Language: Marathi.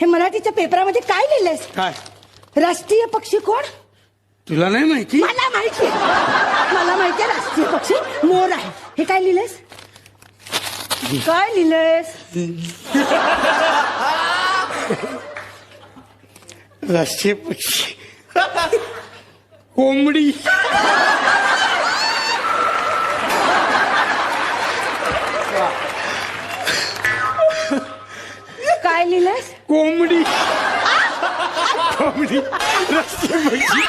हे मराठीच्या पेपरामध्ये काय लिहिलंयस? काय राष्ट्रीय पक्षी कोण? तुला नाही माहिती? मला माहिती, मला माहितीये राष्ट्रीय पक्षी मोर आहे. हे काय लिहिलंयस? काय लिहिलंयस? राष्ट्रीय पक्षी कोंबडी. काय लिहिलंयस? कोंबडी. कोंबडी राष्ट्रीय पक्षी.